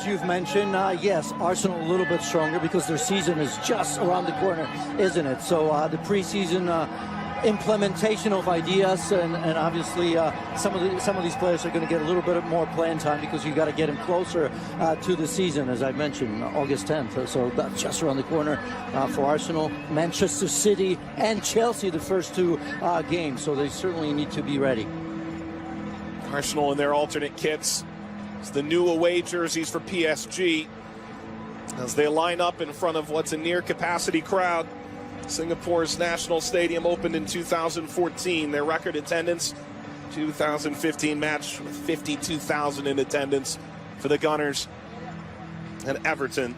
as you've mentioned, yes, Arsenal a little bit stronger because their season is just around the corner, isn't it? So the preseason implementation of ideas, and obviously some of these players are going to get a little bit more playing time because you got to get them closer to the season, as I mentioned, August 10th. So that's just around the corner for Arsenal, Manchester City, and Chelsea, the first two games. So they certainly need to be ready. Arsenal in their alternate kits. It's the new away jerseys for PSG as they line up in front of what's a near capacity crowd. Singapore's National Stadium opened in 2014. Their record attendance, 2015 match with 52,000 in attendance for the Gunners and Everton.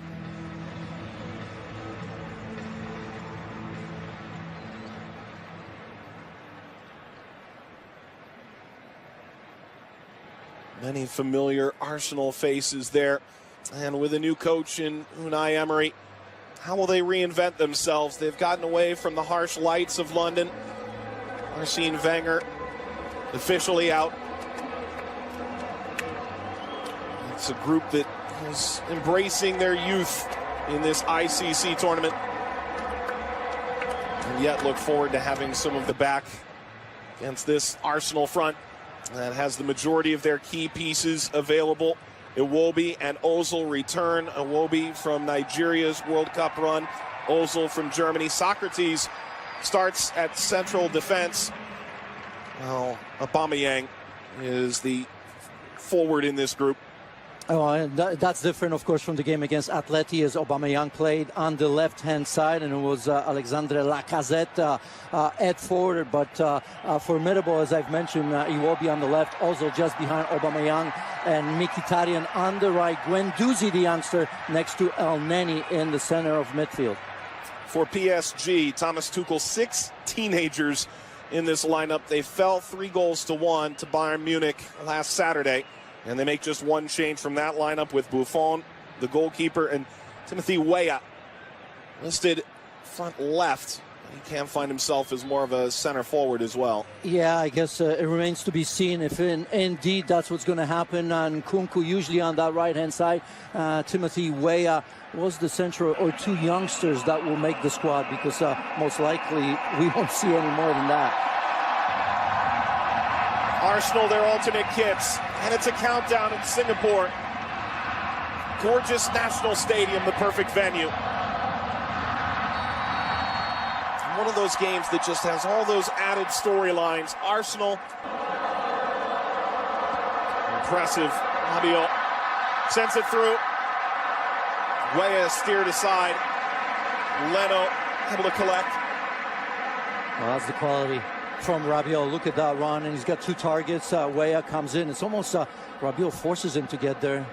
Many familiar Arsenal faces there. And with a new coach in Unai Emery, how will they reinvent themselves? They've gotten away from the harsh lights of London. Arsene Wenger officially out. It's a group that is embracing their youth in this ICC tournament, and yet look forward to having some of the back against this Arsenal front that has the majority of their key pieces available. Iwobi and Ozil return. Iwobi from Nigeria's World Cup run, Ozil from Germany. Socrates starts at central defense. Well, Aubameyang is the forward in this group. Oh, and that's different, of course, from the game against Atleti, as Aubameyang played on the left-hand side, and it was Alexandre Lacazette at forward, but formidable, as I've mentioned, Iwobi on the left, also just behind Aubameyang, and Mkhitaryan on the right, Guendouzi, the youngster, next to El Neni in the center of midfield. For PSG, Thomas Tuchel, 6 teenagers in this lineup. They fell 3-1 to Bayern Munich last Saturday. And they make just one change from that lineup with Buffon, the goalkeeper, and Timothy Weah listed front left. He can find himself as more of a center forward as well. Yeah, I guess it remains to be seen if indeed that's what's going to happen. And Nkunku usually on that right-hand side. Timothy Weah was the central, or 2 youngsters that will make the squad, because most likely we won't see any more than that. Arsenal, their alternate kits, and it's a countdown in Singapore. Gorgeous National Stadium, the perfect venue. One of those games that just has all those added storylines. Arsenal, impressive. Rabiot sends it through. Weah steered aside. Leno able to collect. Well, that's the quality from Rabiot. Look at that run, and he's got 2 targets. Weah comes in. It's almost Rabiot forces him to get there.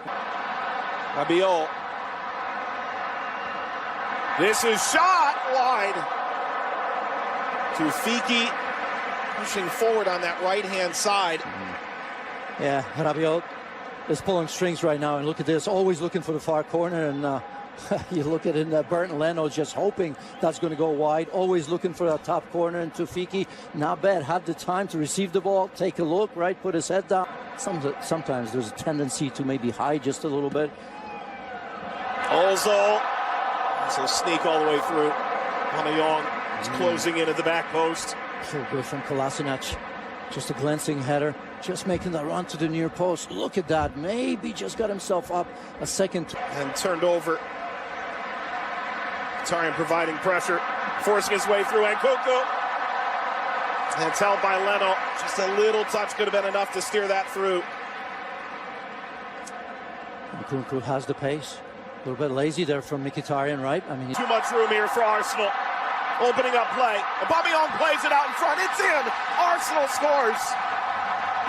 Rabiot. This is shot wide. Tufiki pushing forward on that right-hand side. Yeah, Rabiot is pulling strings right now, and look at this, always looking for the far corner, and you look at it, Burton Leno just hoping that's going to go wide, always looking for that top corner, and Tufiki, not bad, had the time to receive the ball, take a look, right, put his head down. Sometimes there's a tendency to maybe hide just a little bit. Ozil, so sneak all the way through. Aubameyang is closing in at the back post. So good from Kolasinac. Just a glancing header, just making that run to the near post. Look at that, maybe just got himself up a second. And turned over. Mkhitaryan providing pressure, forcing his way through, and Nkunku. And it's held by Leno. Just a little touch could have been enough to steer that through. Nkunku has the pace. A little bit lazy there from Mkhitaryan, right? I mean, too much room here for Arsenal. Opening up play. Aubameyang plays it out in front. It's in. Arsenal scores.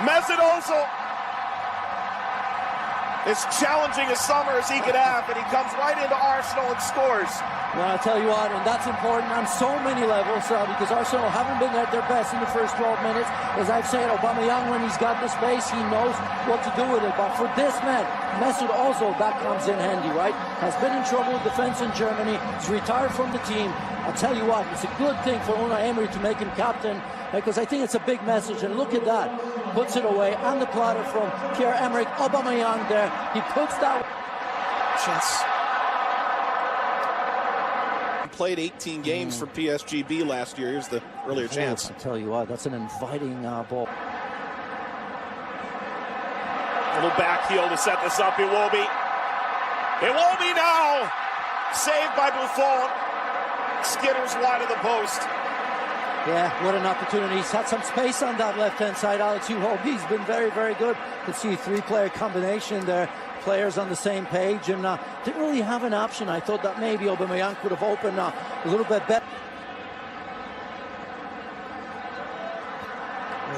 Mesut Ozil is challenging as summer as he could have, and he comes right into Arsenal and scores. Well, I'll tell you what, and that's important on so many levels, because Arsenal haven't been at their best in the first 12 minutes. As I've said, Aubameyang, when he's got the space, he knows what to do with it. But for this man, Mesut Ozil, that comes in handy, right? Has been in trouble with defense in Germany. He's retired from the team. I'll tell you what, it's a good thing for Unai Emery to make him captain, because I think it's a big message. And look at that. Puts it away on the platter from Pierre-Emerick Aubameyang there. He puts that... Chance. Played 18 games for PSG last year. Here's the earlier chance. I tell you what, that's an inviting ball. Little back heel to set this up. It will be now. Saved by Buffon. Skitters wide of the post. Yeah, what an opportunity. He's had some space on that left-hand side. Alex Uhobi's been very, very good. You can see a three-player combination there. Players on the same page, and didn't really have an option. I thought that maybe Aubameyang could have opened a little bit better.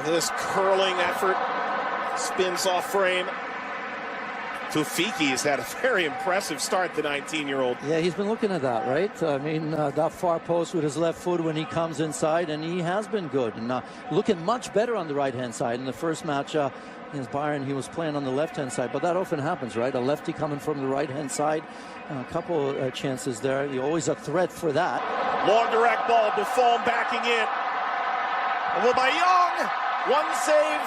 This curling effort spins off frame. Tufiki has had a very impressive start, the 19-year-old. Yeah, he's been looking at that, right? I mean, that far post with his left foot when he comes inside, and he has been good. And looking much better on the right-hand side. In the first match against Bayern, he was playing on the left-hand side. But that often happens, right? A lefty coming from the right-hand side. A couple chances there. You're always a threat for that. Long direct ball, Buffon backing in. Aubameyang, one save,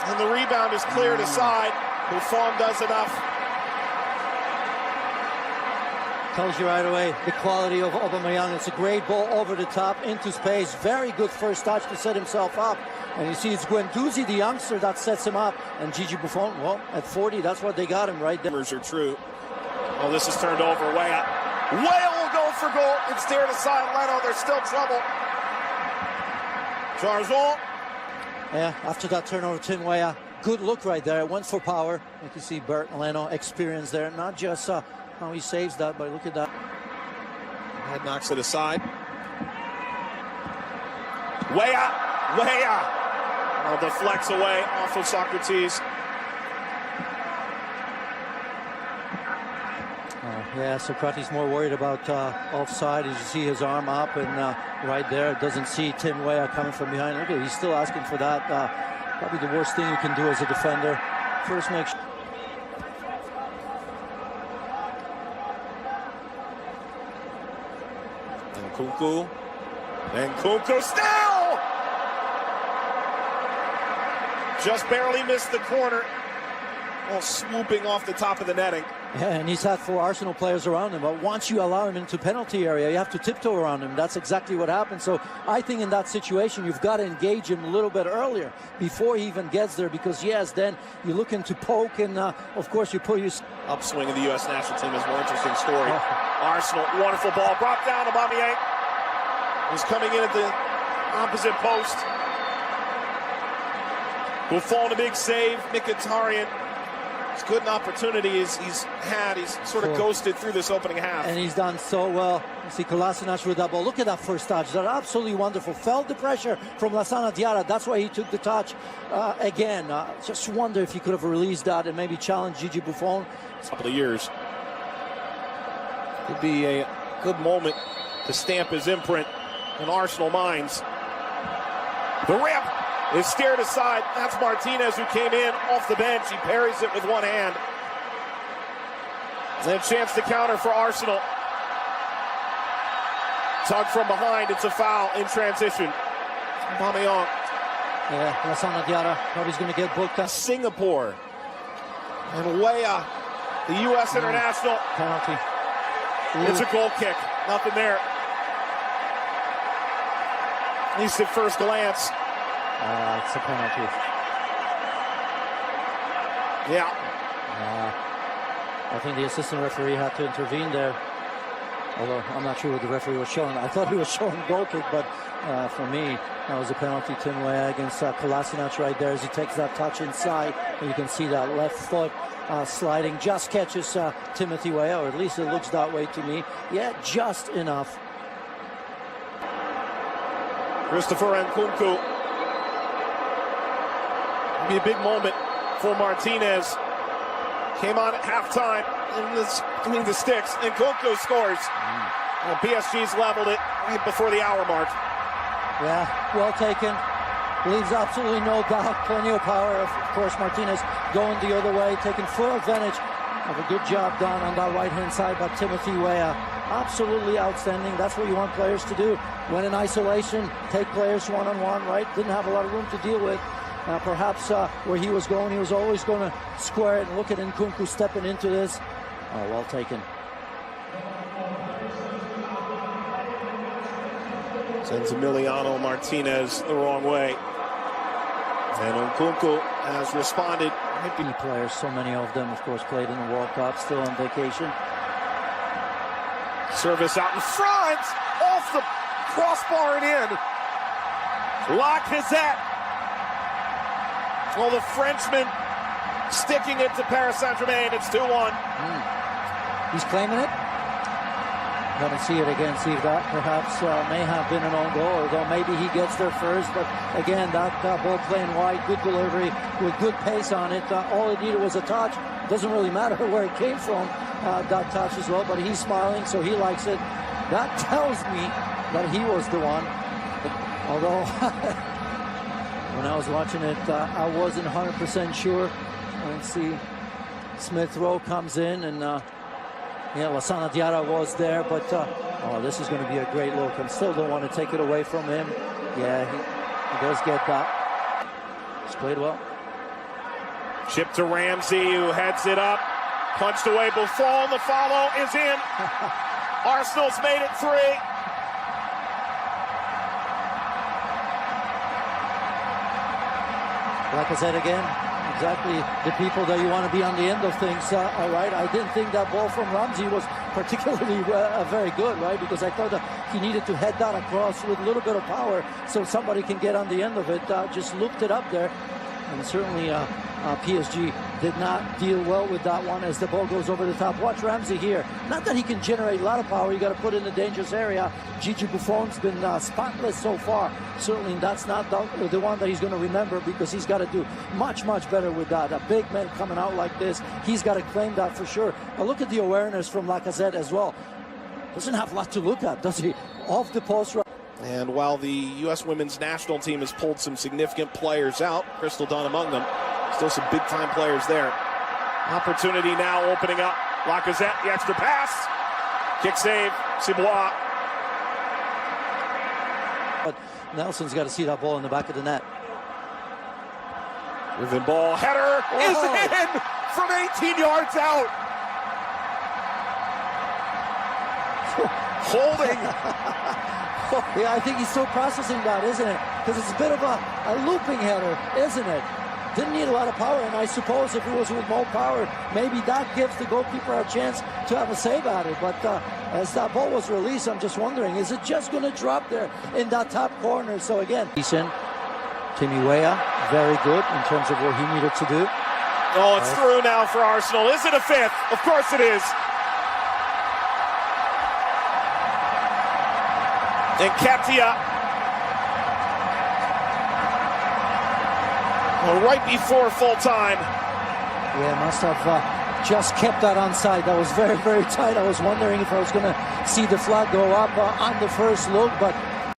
and the rebound is cleared aside. Buffon does enough. Tells you right away the quality of Aubameyang. It's a great ball over the top into space. Very good first touch to set himself up. And you see it's Guendouzi, the youngster, that sets him up. And Gigi Buffon, well, at 40, that's what they got him right there. Numbers are true. Oh, this is turned over. Weah will go for goal. It's steered aside. Leno, there's still trouble. Jarjon. Yeah, after that turnover, Tim Weah. Good look right there. Went for power. You can see Bert Leno experience there. Not just how he saves that, but look at that. Head knocks it aside. Weah. Oh, deflects away off of Socrates. Yeah, Socrates more worried about offside. As you see his arm up, and right there, doesn't see Tim Weah coming from behind. Look at, he's still asking for that. Probably the worst thing you can do as a defender. First, make sure. And Nkunku still! Just barely missed the corner. Well, swooping off the top of the netting. Yeah, and he's had 4 Arsenal players around him, but once you allow him into penalty area, you have to tiptoe around him. That's exactly what happened. So I think in that situation, you've got to engage him a little bit earlier before he even gets there, because yes, then you're looking to poke, and of course you put your upswing of the U.S. national team is a more interesting story. Arsenal, wonderful ball, brought down. Aubameyang was coming in at the opposite post. Buffon, a big save. Mkhitaryan, as good an opportunity as he's had. He's sort of ghosted through this opening half. And he's done so well. You see Kolasinac with that ball. Look at that first touch. That's absolutely wonderful. Felt the pressure from Lassana Diarra. That's why he took the touch again. Just wonder if he could have released that and maybe challenged Gigi Buffon. A couple of years. Could be a good moment to stamp his imprint in Arsenal minds. The rip is steered aside. That's Martinez, who came in off the bench. He parries it with one hand. And a chance to counter for Arsenal. Tug from behind. It's a foul in transition. Aubameyang. Yeah, Lassana Diarra probably going to get booked. Singapore. And Weah, the U.S. international. Penalty. It's a goal kick. Nothing there. At least at first glance. It's a penalty. Yeah. I think the assistant referee had to intervene there. Although I'm not sure what the referee was showing. I thought he was showing goal kick, but for me, that was a penalty. Tim Weah against Kolasinac right there as he takes that touch inside. And you can see that left foot sliding. Just catches Timothy Weah, or at least it looks that way to me. Yeah, just enough. Christopher Nkunku. Be a big moment for Martinez. Came on at halftime between the sticks. Nkunku scores. Well, PSG's leveled it right before the hour mark. Yeah, well taken. Leaves absolutely no doubt. Plenty of power. Of course, Martinez going the other way, taking full advantage of a good job done on that right-hand side by Timothy Weah. Absolutely outstanding. That's what you want players to do. When in isolation, take players one-on-one, right? Didn't have a lot of room to deal with. Perhaps where he was going, he was always going to square it, and look at Nkunku stepping into this. Oh, well taken. Sends Emiliano Martinez the wrong way. And Nkunku has responded. Key players, so many of them, of course, played in the World Cup, still on vacation. Service out in front, off the crossbar and in. Lacazette. Well, the Frenchman sticking it to Paris Saint-Germain. It's 2-1. He's claiming it. Going to see it again, see if that perhaps may have been an own goal, although maybe he gets there first. But again, that ball playing wide, good delivery with good pace on it. All it needed was a touch. Doesn't really matter where it came from, that touch as well, but he's smiling, so he likes it. That tells me that he was the one. Although, when I was watching it, I wasn't 100% sure. And see, Smith Rowe comes in, and yeah, Lassana Diarra was there, but oh, this is going to be a great look. I still don't want to take it away from him. Yeah, he does get that. He's played well. Chip to Ramsey, who heads it up. Punched away, Buffon. The follow is in. Arsenal's made it 3. Like I said again, exactly the people that you want to be on the end of things. All right, I didn't think that ball from Ramsey was particularly very good, right? Because I thought that he needed to head that across with a little bit of power so somebody can get on the end of it. Just looped it up there. And certainly PSG did not deal well with that one as the ball goes over the top. Watch Ramsey here. Not that he can generate a lot of power. You got to put it in a dangerous area. Gigi Buffon's been spotless so far. Certainly that's not the one that he's going to remember, because he's got to do much, much better with that. A big man coming out like this, he's got to claim that for sure. But look at the awareness from Lacazette as well. Doesn't have a lot to look at, does he? Off the post. And while the U.S. women's national team has pulled some significant players out, Crystal Dunn among them, still some big-time players there. Opportunity now opening up. Lacazette, the extra pass. Kick save, Cibois. But Nelson's got to see that ball in the back of the net. Riven ball, header is in from 18 yards out. Holding. Yeah, I think he's still processing that, isn't it? Because it's a bit of a looping header, isn't it? Didn't need a lot of power, and I suppose if it was with more power, maybe that gives the goalkeeper a chance to have a save at it. But as that ball was released, I'm just wondering, is it just going to drop there in that top corner? So again, Timmy Weah, very good in terms of what he needed to do. Oh, it's through now for Arsenal. Is it a 5th? Of course it is. And Katia, well, right before full time. Yeah, must have just kept that onside. That was very, very tight. I was wondering if I was going to see the flag go up on the first look, but